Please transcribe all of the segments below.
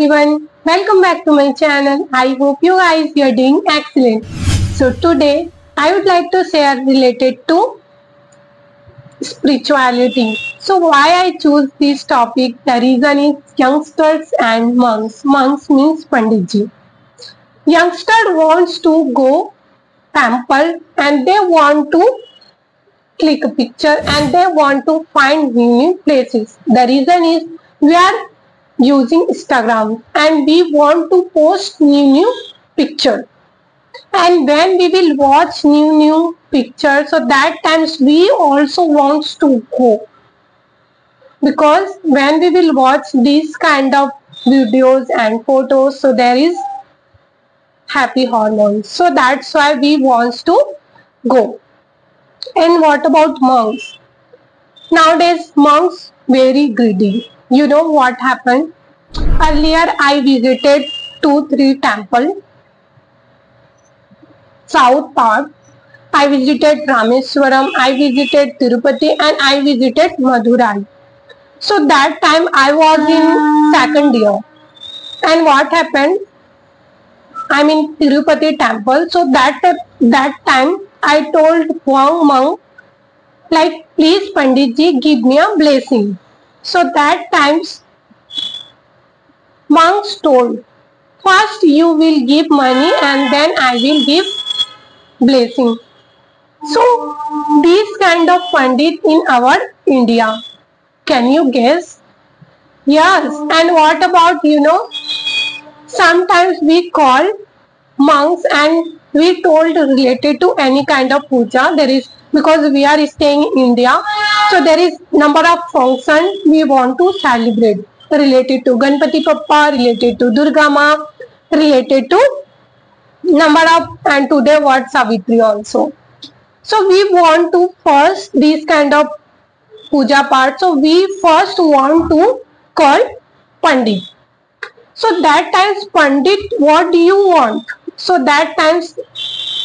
everyone, welcome back to my channel. I hope you guys are doing excellent. So today I would like to share related to spirituality. So why I choose this topic, the reason is youngsters and monks. Monks means Panditji. Youngster wants to go temple and they want to click a picture and they want to find new places. The reason is we are using Instagram and we want to post new picture, and when we will watch new pictures, so that times we also wants to go, because when we will watch these kind of videos and photos, so there is happy hormones, so that's why we wants to go. And what about monks? Nowadays monks very greedy. You know what happened? Earlier I visited 2-3 temple, south part. I visited Rameswaram, I visited Tirupati and I visited Madurai. So that time I was in second year. And what happened? I'm in Tirupati temple. So that time I told one monk, like, please Panditji, give me a blessing. So that times monks told, first you will give money and then I will give blessing. So these kind of pandit in our India. Can you guess? Yes. And what about, sometimes we call monks and we told related to any kind of puja. There is, because we are staying in India, so there is number of functions we want to celebrate related to Ganpati Bappa, related to Durga Ma, related to number of, and today what Savitri also. So we want to first these kind of puja part. So we first want to call Pandit. So that times Pandit, what do you want? So that times,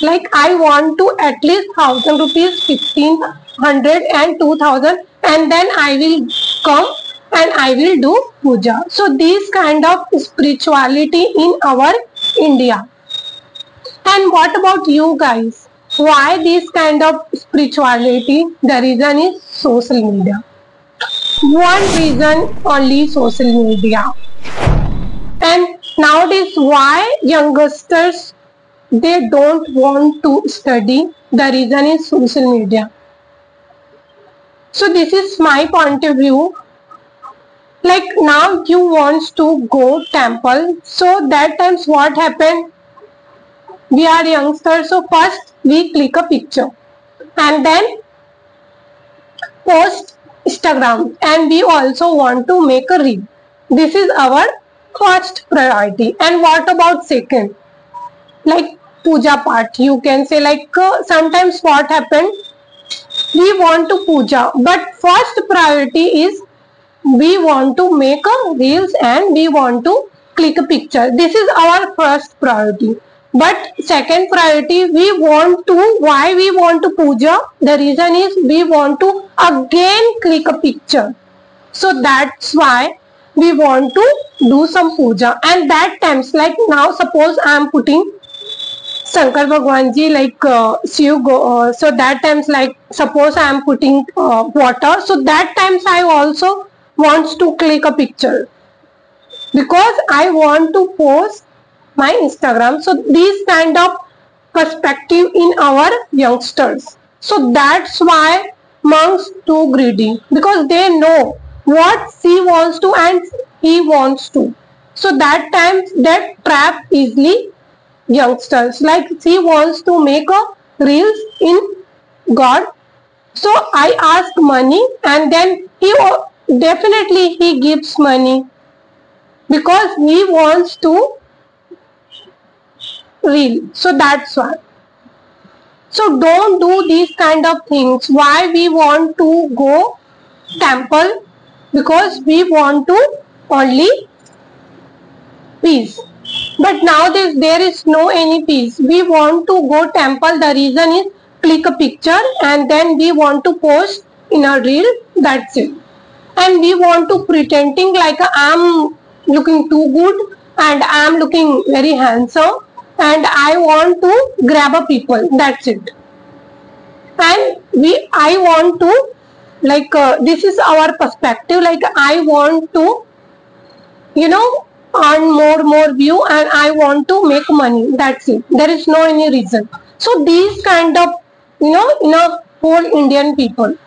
like, I want to at least 1,000 rupees, 1,500 and 2,000, and then I will come and I will do puja. So this kind of spirituality in our India. And what about you guys? Why this kind of spirituality? The reason is social media. One reason only, social media. And nowadays why youngsters, they don't want to study? The reason is social media. So this is my point of view. Like, now you want to go temple, so that times what happened? We are youngsters, so first we click a picture and then post Instagram, and we also want to make a reel. This is our first priority. And what about second? Like puja part, you can say, like, sometimes what happened? We want to puja, but first priority is we want to make a reels and we want to click a picture. This is our first priority. But second priority, we want to, why we want to puja? The reason is we want to again click a picture. So that's why we want to do some puja. And that times, like, now suppose I am putting Shankar Bhagwan ji, like so that times, like, suppose I am putting water, so that times I also wants to click a picture, because I want to post my Instagram. So these kind of perspective in our youngsters. So that's why monks too greedy, because they know what she wants to and he wants to. So that times that trap easily youngsters. Like, she wants to make a reels in God. So I ask money and then he definitely he gives money, because he wants to reel. So that's why. So don't do these kind of things. Why we want to go temple? Because we want to only peace. But nowadays there is no any peace. We want to go temple. The reason is click a picture and then we want to post in a reel. That's it. And we want to pretending like I am looking too good and I am looking very handsome and I want to grab a people. That's it. And I want to this is our perspective. Like I want to, earn more view and I want to make money. That's it. There is no any reason. So these kind of, in a whole Indian people.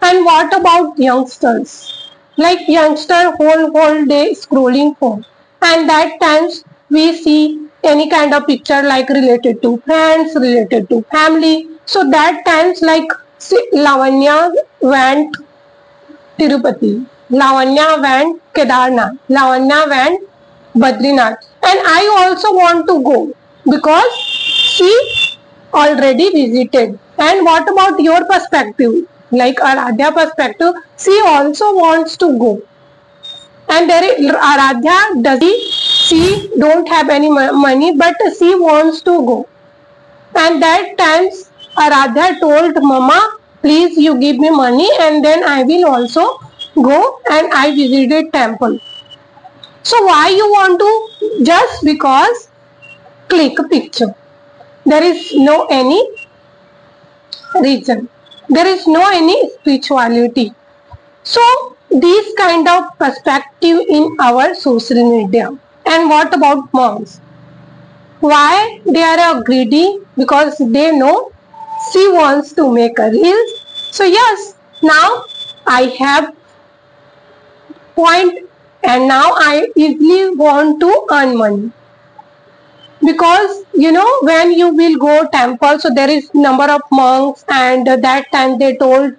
And what about youngsters? Like youngster whole day scrolling phone, and that times we see any kind of picture like related to friends, related to family. So that times like see, Lavanya went Tirupati, Lavanya went Kedarnath, Lavanya went Badrinath, and I also want to go because she already visited. And what about your perspective? Like Aradhya perspective, she also wants to go. And there is Aradhya, she don't have any money, but she wants to go. And that times Aradhya told Mama, please you give me money and then I will also go and I visited temple. So why you want to? Just because click a picture. There is no any reason. There is no any spirituality. So these kind of perspective in our social media. And what about monks? Why they are greedy? Because they know she wants to make a reels. So yes, now I have point and now I easily want to earn money. Because when you will go temple, so there is number of monks and that time they told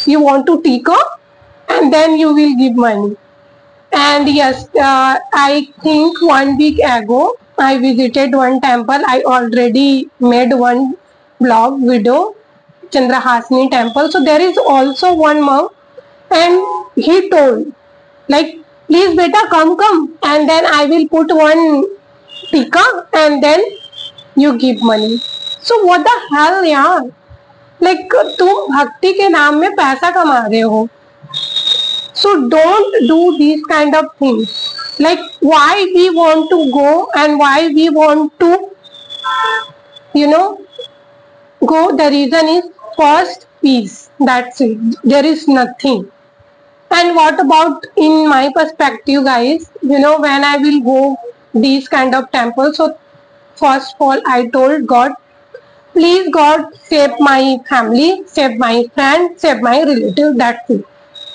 you want to tika and then you will give money. And yes, I think 1 week ago I visited one temple. I already made one blog video, Chandrahasini temple. So there is also one monk and he told like, please beta come and then I will put one tika and then you give money. So what the hell यार, like तुम भक्ति के नाम में पैसा कमा रहे हो. So don't do these kind of things. Like why we want to go and why we want to go, the reason is first peace. That's it. There is nothing. And what about in my perspective, guys, when I will go these kind of temples, so first of all I told God, please God save my family, save my friend, save my relative. That's it.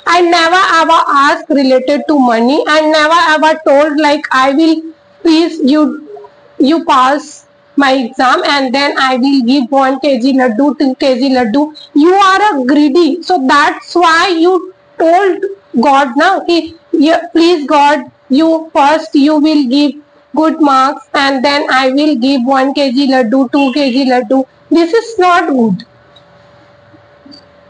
I never ever asked related to money. I never ever told like I will please you pass my exam and then I will give 1 kg laddu, 2 kg laddu. You are a greedy. So that's why you told God now, please God, you first you will give good marks and then I will give 1 kg laddu, 2 kg laddu. This is not good.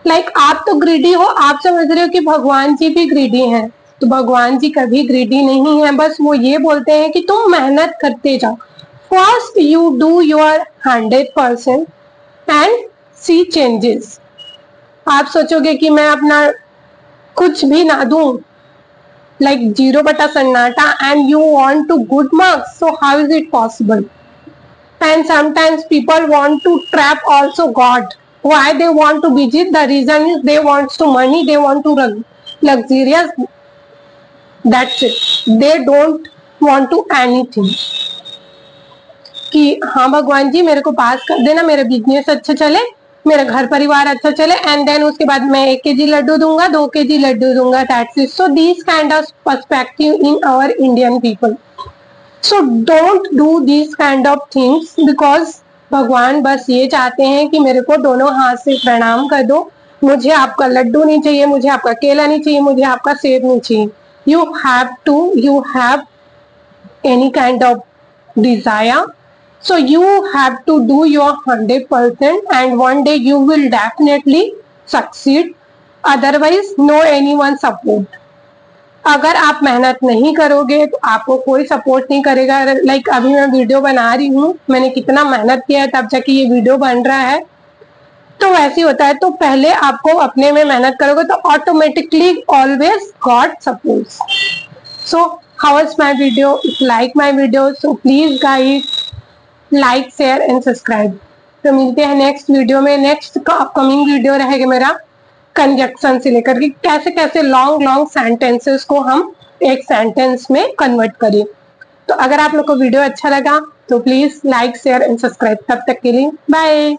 Like आप तो greedy हो, आप समझ रहे हो कि भगवान जी भी ग्रीडी हैं. तो भगवान जी कभी ग्रीडी नहीं है. बस वो ये बोलते हैं कि तुम मेहनत करते जाओ. First you do your 100% and see changes. आप सोचोगे कि मैं अपना कुछ भी ना दूं, like 0 बटा सन्नाटा, and you want to good marks, so how is it possible? And sometimes people want to trap also God. Why they want to visit? The reason is they want to money, they want to luxurious. That's it. They don't want to anything. कि हाँ भगवान जी मेरे को पास कर देना, मेरा business अच्छा चले, मेरा घर परिवार अच्छा चले, एंड देन उसके बाद मैं 1 kg लड्डू दूंगा, 2 kg लड्डू दूंगा. That's it. So these kind of perspective in our Indian people. So don't do these kind of things because भगवान बस ये चाहते हैं कि मेरे को दोनों हाथ से प्रणाम कर दो. मुझे आपका लड्डू नहीं चाहिए, मुझे आपका केला नहीं चाहिए, मुझे आपका सेब नहीं चाहिए. You have any kind of desire. So you have to do your 100% and one day you will definitely succeed. Otherwise, no anyone support. अगर आप मेहनत नहीं करोगे तो आपको कोई सपोर्ट नहीं करेगा. लाइक अभी मैं वीडियो बना रही हूँ, मैंने कितना मेहनत किया है तब जाके ये वीडियो बन रहा है. तो वैसे होता है. तो पहले आपको अपने में मेहनत करोगे तो automatically always God supports. So how was my video? If you like my video, so please guys like, share and subscribe. तो मिलते हैं नेक्स्ट वीडियो में। नेक्स्ट अपकमिंग वीडियो रहेगा मेरा कंजक्शन से लेकर के कैसे कैसे लॉन्ग सेंटेंसेस को हम एक सेंटेंस में कन्वर्ट करें। तो अगर आप लोग को वीडियो अच्छा लगा तो please like share and subscribe. तब तक के लिए बाय।